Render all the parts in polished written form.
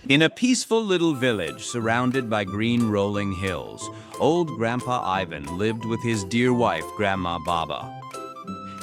In a peaceful little village surrounded by green rolling hills, old Grandpa Ivan lived with his dear wife, Grandma Baba.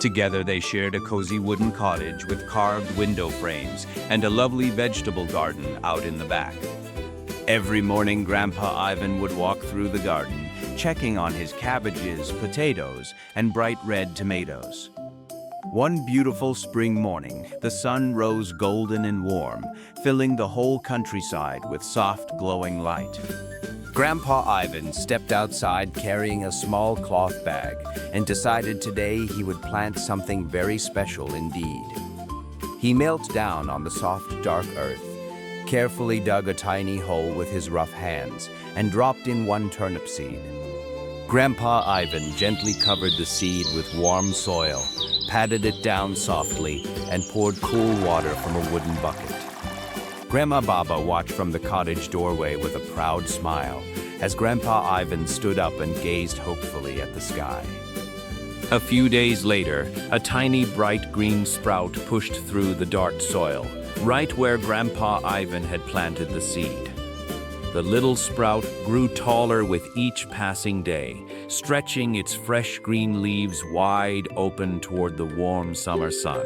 Together they shared a cozy wooden cottage with carved window frames and a lovely vegetable garden out in the back. Every morning, Grandpa Ivan would walk through the garden, checking on his cabbages, potatoes, and bright red tomatoes. One beautiful spring morning, the sun rose golden and warm, filling the whole countryside with soft, glowing light. Grandpa Ivan stepped outside carrying a small cloth bag and decided today he would plant something very special indeed. He knelt down on the soft, dark earth, carefully dug a tiny hole with his rough hands, and dropped in one turnip seed. Grandpa Ivan gently covered the seed with warm soil, patted it down softly, and poured cool water from a wooden bucket. Grandma Baba watched from the cottage doorway with a proud smile as Grandpa Ivan stood up and gazed hopefully at the sky. A few days later, a tiny bright green sprout pushed through the dark soil, right where Grandpa Ivan had planted the seed. The little sprout grew taller with each passing day, stretching its fresh green leaves wide open toward the warm summer sun.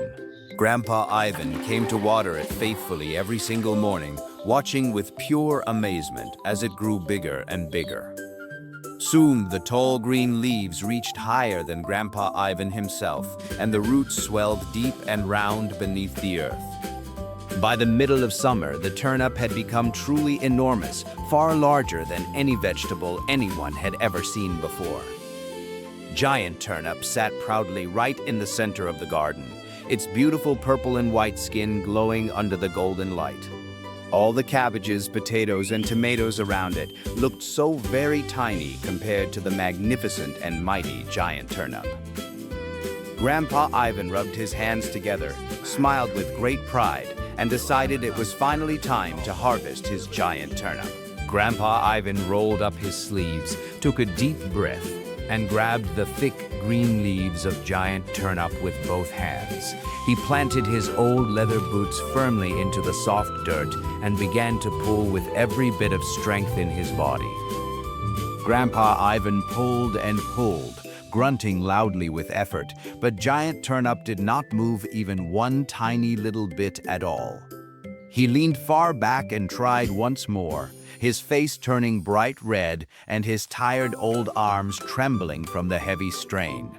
Grandpa Ivan came to water it faithfully every single morning, watching with pure amazement as it grew bigger and bigger. Soon, the tall green leaves reached higher than Grandpa Ivan himself, and the roots swelled deep and round beneath the earth. By the middle of summer, the turnip had become truly enormous, far larger than any vegetable anyone had ever seen before. Giant Turnip sat proudly right in the center of the garden, its beautiful purple and white skin glowing under the golden light. All the cabbages, potatoes, and tomatoes around it looked so very tiny compared to the magnificent and mighty Giant Turnip. Grandpa Ivan rubbed his hands together, smiled with great pride, and decided it was finally time to harvest his giant turnip. Grandpa Ivan rolled up his sleeves, took a deep breath, and grabbed the thick green leaves of giant turnip with both hands. He planted his old leather boots firmly into the soft dirt and began to pull with every bit of strength in his body. Grandpa Ivan pulled and pulled, grunting loudly with effort, but Giant Turnip did not move even one tiny little bit at all. He leaned far back and tried once more, his face turning bright red and his tired old arms trembling from the heavy strain.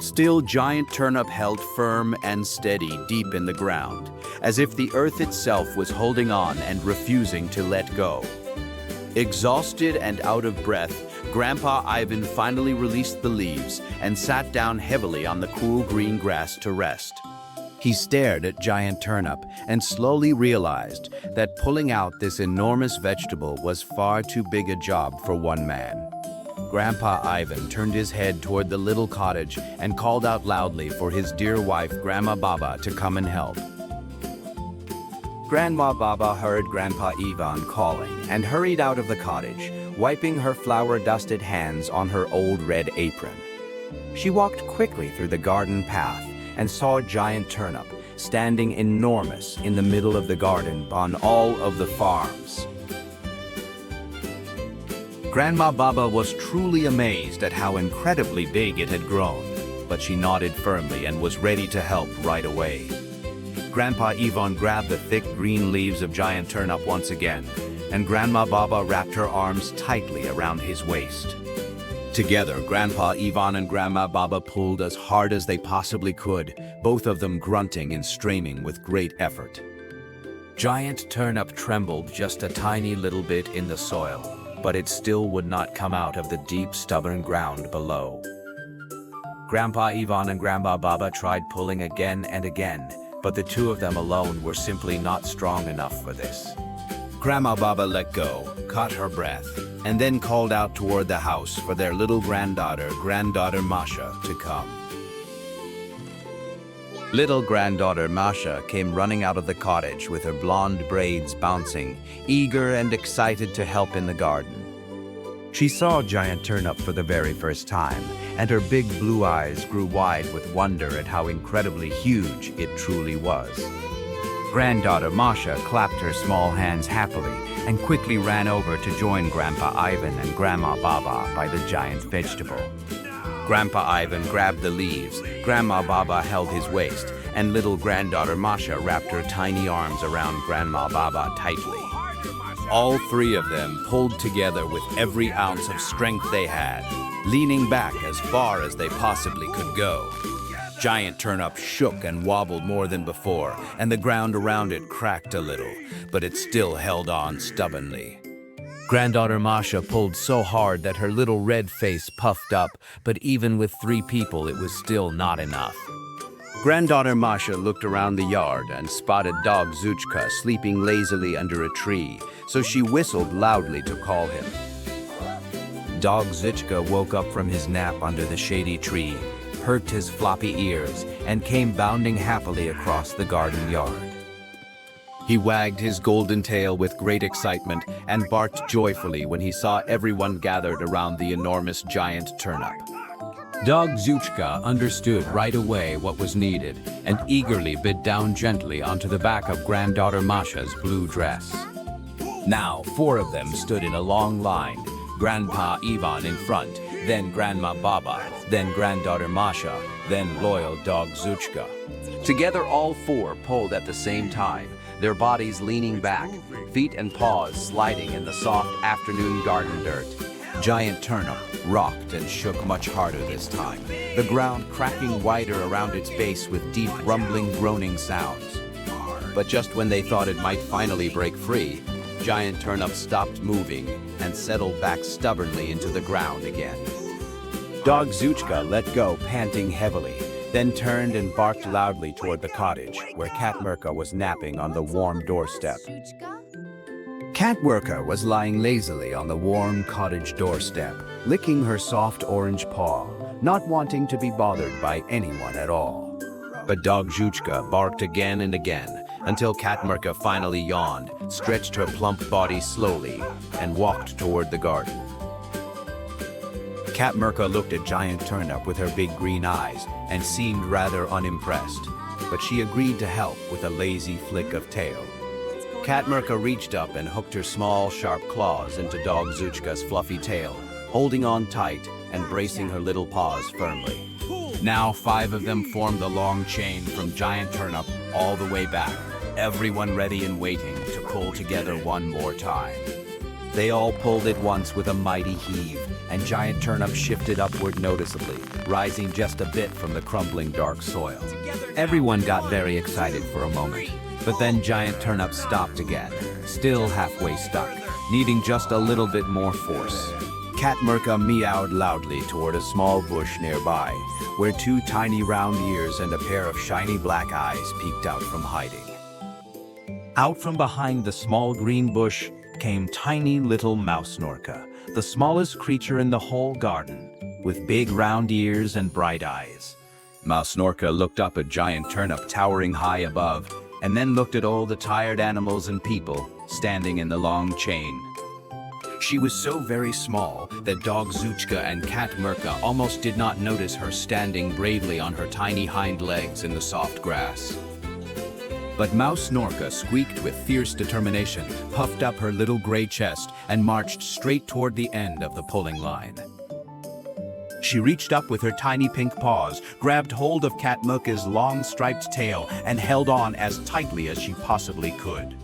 Still, Giant Turnip held firm and steady deep in the ground, as if the earth itself was holding on and refusing to let go. Exhausted and out of breath, Grandpa Ivan finally released the leaves and sat down heavily on the cool green grass to rest. He stared at Giant Turnip and slowly realized that pulling out this enormous vegetable was far too big a job for one man. Grandpa Ivan turned his head toward the little cottage and called out loudly for his dear wife, Grandma Baba, to come and help. Grandma Baba heard Grandpa Ivan calling and hurried out of the cottage, wiping her flour-dusted hands on her old red apron. She walked quickly through the garden path and saw Giant Turnip standing enormous in the middle of the garden on all of the farms. Grandma Baba was truly amazed at how incredibly big it had grown, but she nodded firmly and was ready to help right away. Grandpa Ivan grabbed the thick green leaves of Giant Turnip once again, and Grandma Baba wrapped her arms tightly around his waist. Together, Grandpa Ivan and Grandma Baba pulled as hard as they possibly could, both of them grunting and straining with great effort. Giant Turnip trembled just a tiny little bit in the soil, but it still would not come out of the deep, stubborn ground below. Grandpa Ivan and Grandma Baba tried pulling again and again, but the two of them alone were simply not strong enough for this. Grandma Baba let go, caught her breath, and then called out toward the house for their little granddaughter Masha, to come. Little granddaughter Masha came running out of the cottage with her blonde braids bouncing, eager and excited to help in the garden. She saw Giant Turnip for the very first time, and her big blue eyes grew wide with wonder at how incredibly huge it truly was. Granddaughter Masha clapped her small hands happily and quickly ran over to join Grandpa Ivan and Grandma Baba by the giant vegetable. Grandpa Ivan grabbed the leaves, Grandma Baba held his waist, and little granddaughter Masha wrapped her tiny arms around Grandma Baba tightly. All three of them pulled together with every ounce of strength they had, leaning back as far as they possibly could go. Giant Turnip shook and wobbled more than before, and the ground around it cracked a little, but it still held on stubbornly. Granddaughter Masha pulled so hard that her little red face puffed up, but even with 3 people, it was still not enough. Granddaughter Masha looked around the yard and spotted Dog Zuchka sleeping lazily under a tree, so she whistled loudly to call him. Dog Zuchka woke up from his nap under the shady tree, perked his floppy ears, and came bounding happily across the garden yard. He wagged his golden tail with great excitement and barked joyfully when he saw everyone gathered around the enormous giant turnip. Dog Zuchka understood right away what was needed and eagerly bit down gently onto the back of Granddaughter Masha's blue dress. Now 4 of them stood in a long line, Grandpa Ivan in front, then Grandma Baba, then Granddaughter Masha, then loyal Dog Zuchka. Together all 4 pulled at the same time, their bodies leaning back, feet and paws sliding in the soft afternoon garden dirt. Giant Turnip rocked and shook much harder this time, the ground cracking wider around its base with deep rumbling groaning sounds. But just when they thought it might finally break free, Giant Turnip stopped moving and settled back stubbornly into the ground again. Dog Zuchka let go, panting heavily, then turned and barked loudly toward the cottage, where Cat Mirka was napping on the warm doorstep. Cat Mirka was lying lazily on the warm cottage doorstep, licking her soft orange paw, not wanting to be bothered by anyone at all. But Dog Zuchka barked again and again, until Cat Mirka finally yawned, stretched her plump body slowly, and walked toward the garden. Cat Mirka looked at Giant Turnip with her big green eyes and seemed rather unimpressed, but she agreed to help with a lazy flick of tail. Cat Mirka reached up and hooked her small, sharp claws into Dog Zuchka's fluffy tail, holding on tight and bracing her little paws firmly. Now 5 of them formed a long chain from Giant Turnip all the way back, everyone ready and waiting to pull together one more time. They all pulled at once with a mighty heave, and Giant Turnip shifted upward noticeably, rising just a bit from the crumbling dark soil. Everyone got very excited for a moment, but then Giant Turnip stopped again, still halfway stuck, needing just a little bit more force. Cat Mirka meowed loudly toward a small bush nearby, where 2 tiny round ears and a pair of shiny black eyes peeked out from hiding. Out from behind the small green bush came tiny little Mouse Norka, the smallest creature in the whole garden, with big round ears and bright eyes. Mouse Norka looked up at Giant Turnip towering high above, and then looked at all the tired animals and people standing in the long chain. She was so very small that Dog Zuchka and Cat Mirka almost did not notice her standing bravely on her tiny hind legs in the soft grass. But Mouse Norka squeaked with fierce determination, puffed up her little gray chest, and marched straight toward the end of the pulling line. She reached up with her tiny pink paws, grabbed hold of Cat Mirka's long striped tail, and held on as tightly as she possibly could.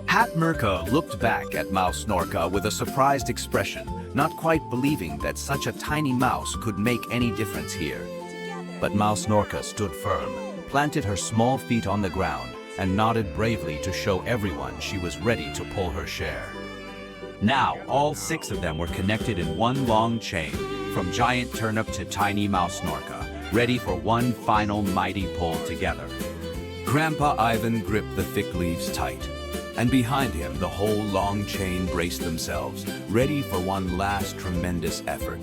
Cat Mirka looked back at Mouse Norka with a surprised expression, not quite believing that such a tiny mouse could make any difference here. But Mouse Norka stood firm, planted her small feet on the ground, and nodded bravely to show everyone she was ready to pull her share. Now, all 6 of them were connected in one long chain, from Giant Turnip to tiny Mouse Norka, ready for one final mighty pull together. Grandpa Ivan gripped the thick leaves tight, and behind him the whole long chain braced themselves, ready for one last tremendous effort.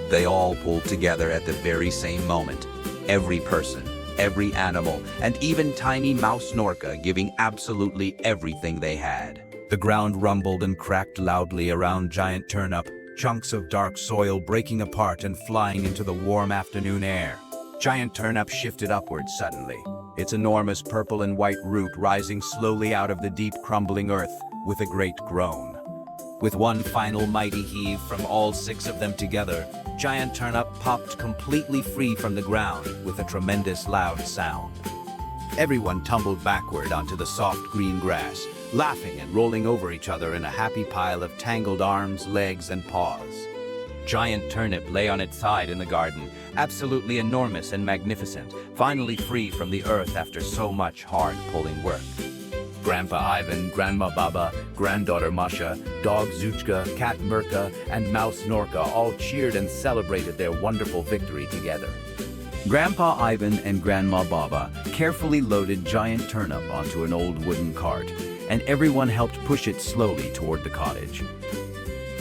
They all pulled together at the very same moment, every person, every animal, and even tiny Mouse Norka giving absolutely everything they had. The ground rumbled and cracked loudly around Giant Turnip, chunks of dark soil breaking apart and flying into the warm afternoon air. Giant Turnip shifted upward suddenly, its enormous purple and white root rising slowly out of the deep crumbling earth with a great groan. With one final mighty heave from all 6 of them together, Giant Turnip popped completely free from the ground with a tremendous loud sound. Everyone tumbled backward onto the soft green grass, laughing and rolling over each other in a happy pile of tangled arms, legs, and paws. Giant Turnip lay on its side in the garden, absolutely enormous and magnificent, finally free from the earth after so much hard pulling work. Grandpa Ivan, Grandma Baba, Granddaughter Masha, Dog Zuchka, Cat Mirka, and Mouse Norka all cheered and celebrated their wonderful victory together. Grandpa Ivan and Grandma Baba carefully loaded Giant Turnip onto an old wooden cart, and everyone helped push it slowly toward the cottage.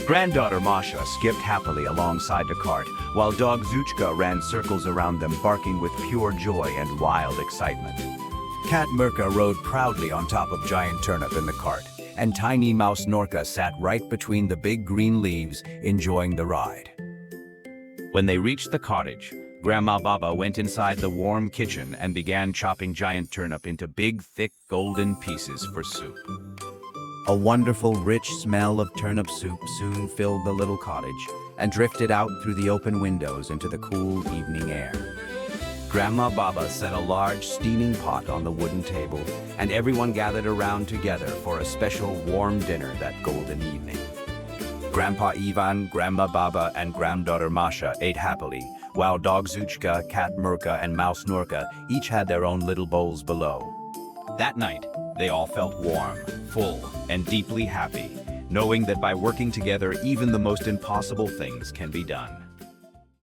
Granddaughter Masha skipped happily alongside the cart, while Dog Zuchka ran circles around them, barking with pure joy and wild excitement. Cat Mirka rode proudly on top of Giant Turnip in the cart, and tiny Mouse Norka sat right between the big green leaves, enjoying the ride. When they reached the cottage, Grandma Baba went inside the warm kitchen and began chopping Giant Turnip into big, thick, golden pieces for soup. A wonderful, rich smell of turnip soup soon filled the little cottage and drifted out through the open windows into the cool evening air. Grandma Baba set a large steaming pot on the wooden table, and everyone gathered around together for a special warm dinner that golden evening. Grandpa Ivan, Grandma Baba, and Granddaughter Masha ate happily, while Dog Zuchka, Cat Mirka, and Mouse Norka each had their own little bowls below. That night, they all felt warm, full, and deeply happy, knowing that by working together, even the most impossible things can be done.